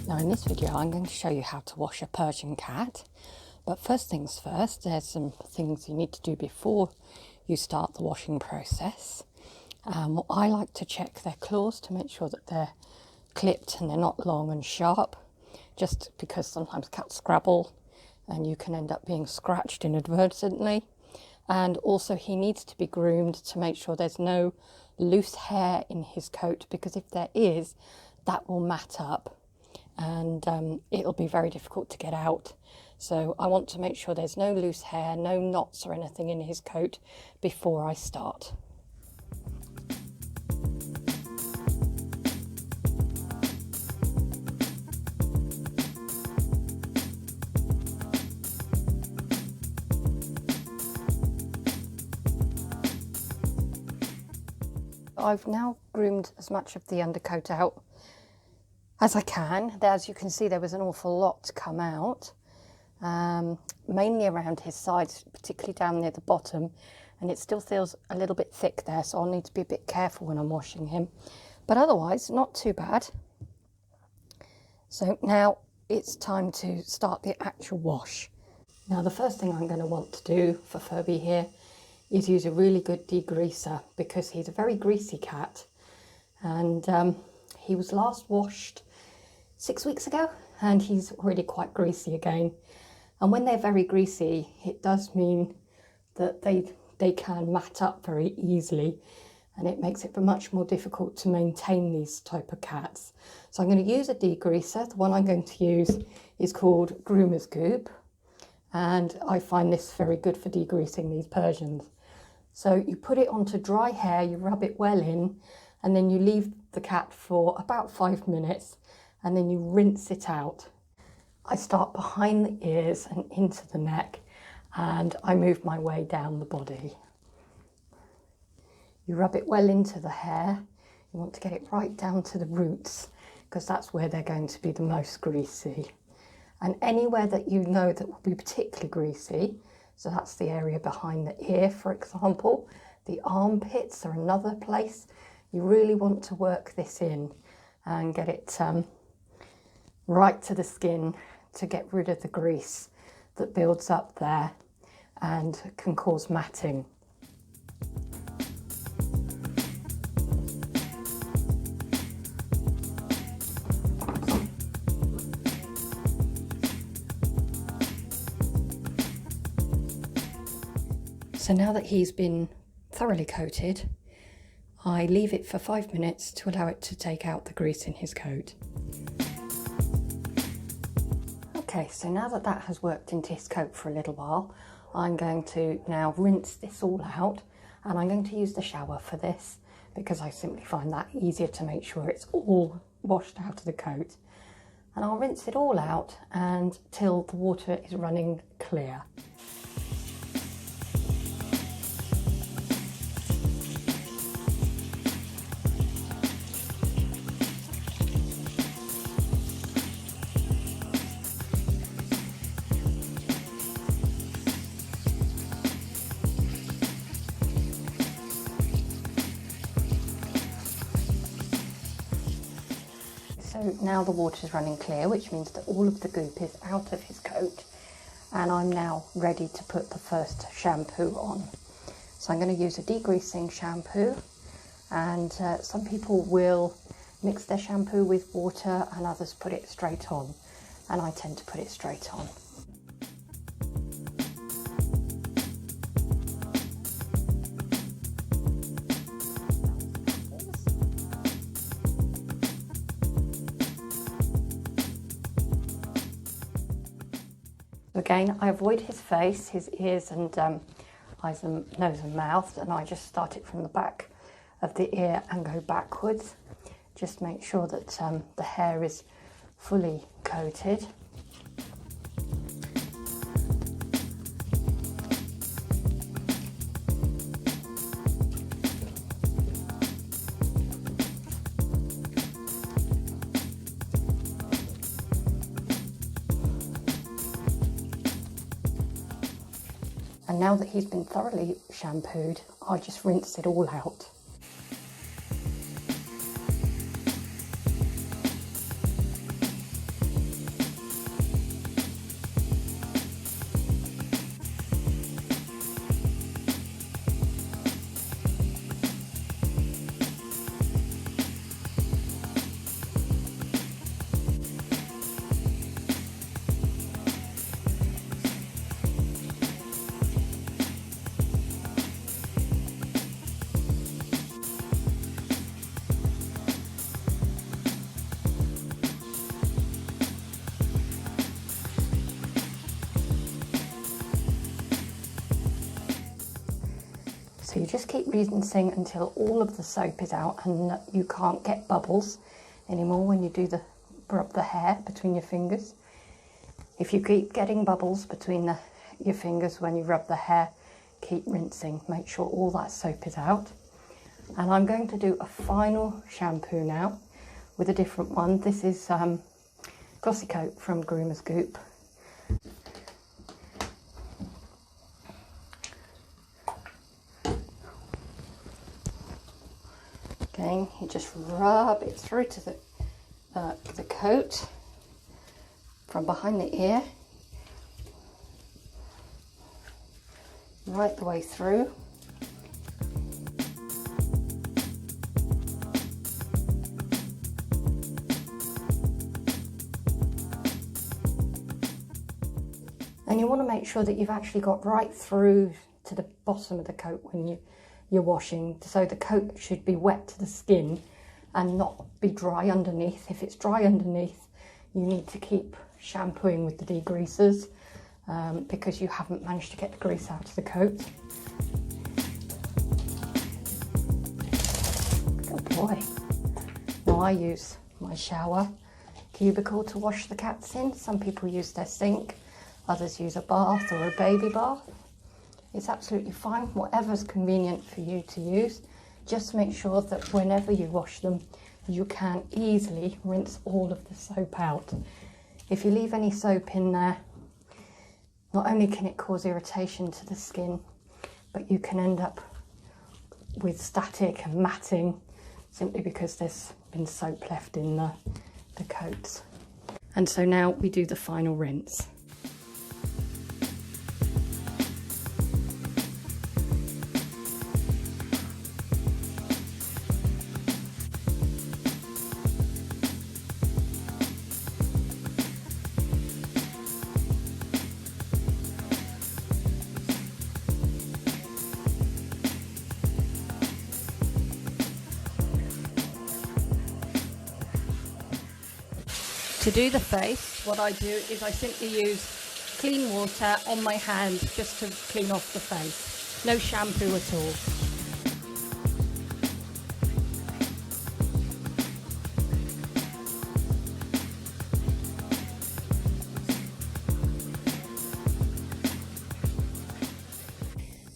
Now in this video I'm going to show you how to wash a Persian cat, but first things first, there's some things you need to do before you start the washing process. I like to check their claws to make sure that they're clipped and they're not long and sharp, just because sometimes cats scrabble and you can end up being scratched inadvertently. And also he needs to be groomed to make sure there's no loose hair in his coat, because if there is, that will mat up and it'll be very difficult to get out. So I want to make sure there's no loose hair, no knots or anything in his coat before I start. I've now groomed as much of the undercoat out as I can. As you can see, there was an awful lot to come out, mainly around his sides, particularly down near the bottom, and it still feels a little bit thick there, so I'll need to be a bit careful when I'm washing him, but otherwise not too bad. So now it's time to start the actual wash. Now the first thing I'm going to want to do for Furby here is use a really good degreaser, because he's a very greasy cat, and he was last washed 6 weeks ago and he's already quite greasy again. And when they're very greasy, it does mean that they can mat up very easily, and it makes it much more difficult to maintain these type of cats. So I'm going to use a degreaser. The one I'm going to use is called Groomer's Goop, and I find this very good for degreasing these Persians. So you put it onto dry hair, you rub it well in, and then you leave the cat for about 5 minutes, and then you rinse it out. I start behind the ears and into the neck, and I move my way down the body. You rub it well into the hair. You want to get it right down to the roots, because that's where they're going to be the most greasy. And anywhere that you know that will be particularly greasy, so that's the area behind the ear, for example, the armpits are another place. You really want to work this in and get it right to the skin to get rid of the grease that builds up there and can cause matting. So now that he's been thoroughly coated, I leave it for 5 minutes to allow it to take out the grease in his coat. Okay, so now that that has worked into his coat for a little while, I'm going to now rinse this all out, and I'm going to use the shower for this, because I simply find that easier to make sure it's all washed out of the coat. And I'll rinse it all out until the water is running clear. So now the water is running clear, which means that all of the goop is out of his coat, and I'm now ready to put the first shampoo on. So I'm going to use a degreasing shampoo, and some people will mix their shampoo with water and others put it straight on, and I tend to put it straight on. Again, I avoid his face, his ears and eyes and nose and mouth, and I just start it from the back of the ear and go backwards. Just make sure that the hair is fully coated. And now that he's been thoroughly shampooed, I just rinse it all out. just keep rinsing until all of the soap is out and you can't get bubbles anymore when you do rub the hair between your fingers. If you keep getting bubbles between your fingers when you rub the hair, keep rinsing. Make sure all that soap is out. And I'm going to do a final shampoo now with a different one. This is Glossy Coat from Groomer's Goop. Again, you just rub it through to the coat from behind the ear, right the way through. And you want to make sure that you've actually got right through to the bottom of the coat when you're washing, so the coat should be wet to the skin and not be dry underneath. If it's dry underneath, you need to keep shampooing with the degreasers because you haven't managed to get the grease out of the coat. Good boy. Now I use my shower cubicle to wash the cats in. Some people use their sink, others use a bath or a baby bath. It's absolutely fine, whatever's convenient for you to use. Just make sure that whenever you wash them, you can easily rinse all of the soap out. If you leave any soap in there, not only can it cause irritation to the skin, but you can end up with static and matting simply because there's been soap left in the coats. And so now we do the final rinse. To do the face, what I do is I simply use clean water on my hand just to clean off the face. No shampoo at all.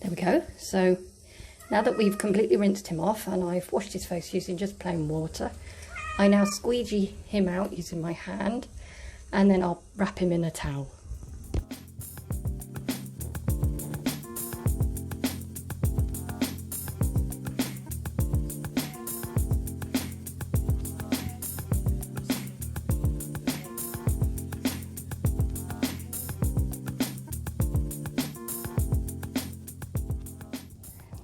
There we go. So now that we've completely rinsed him off and I've washed his face using just plain water, I now squeegee him out using my hand, and then I'll wrap him in a towel.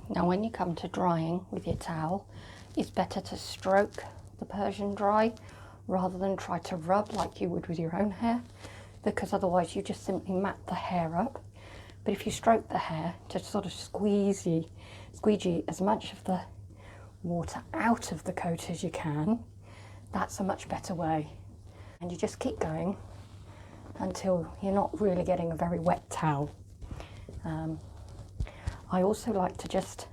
Now when you come to drying with your towel, it's better to stroke the Persian dry rather than try to rub like you would with your own hair, because otherwise you just simply mat the hair up. But if you stroke the hair, just sort of squeegee as much of the water out of the coat as you can, that's a much better way. And you just keep going until you're not really getting a very wet towel. I also like to just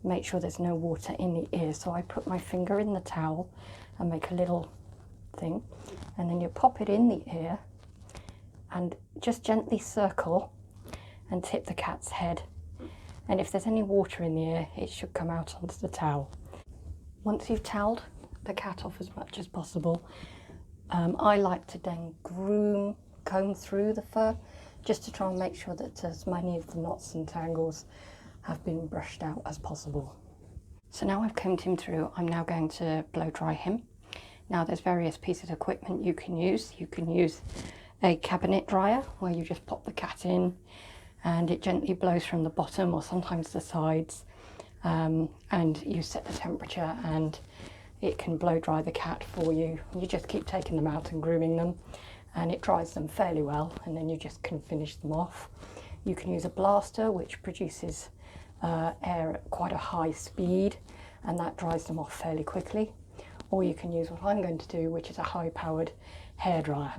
make sure there's no water in the ear, so I put my finger in the towel and make a little thing, and then you pop it in the ear and just gently circle and tip the cat's head, and if there's any water in the ear, it should come out onto the towel. Once you've toweled the cat off as much as possible, I like to then comb through the fur just to try and make sure that as many of the knots and tangles have been brushed out as possible. So now I've combed him through, I'm now going to blow dry him. Now there's various pieces of equipment you can use. You can use a cabinet dryer where you just pop the cat in and it gently blows from the bottom or sometimes the sides, and you set the temperature and it can blow dry the cat for you. You just keep taking them out and grooming them and it dries them fairly well, and then you just can finish them off. You can use a blaster which produces air at quite a high speed, and that dries them off fairly quickly. Or you can use what I'm going to do, which is a high-powered hairdryer.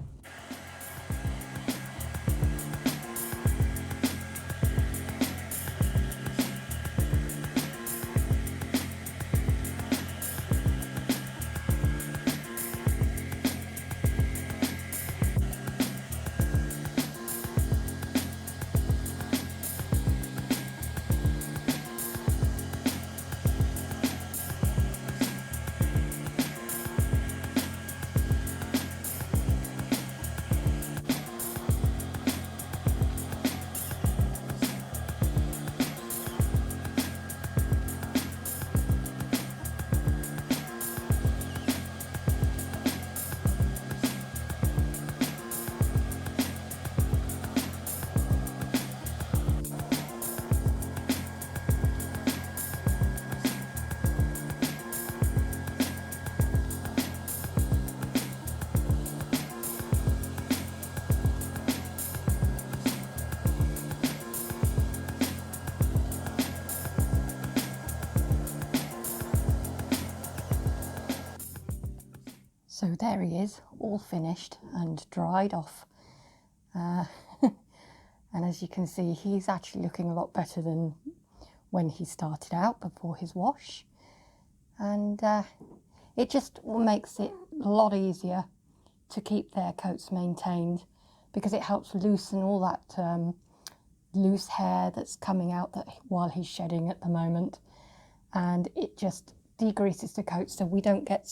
So there he is, all finished and dried off. And as you can see, he's actually looking a lot better than when he started out before his wash. And it just makes it a lot easier to keep their coats maintained, because it helps loosen all that loose hair that's coming out while he's shedding at the moment. And it just degreases the coat, so we don't get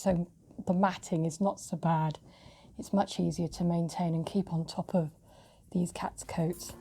the matting is not so bad. It's much easier to maintain and keep on top of these cats' coats.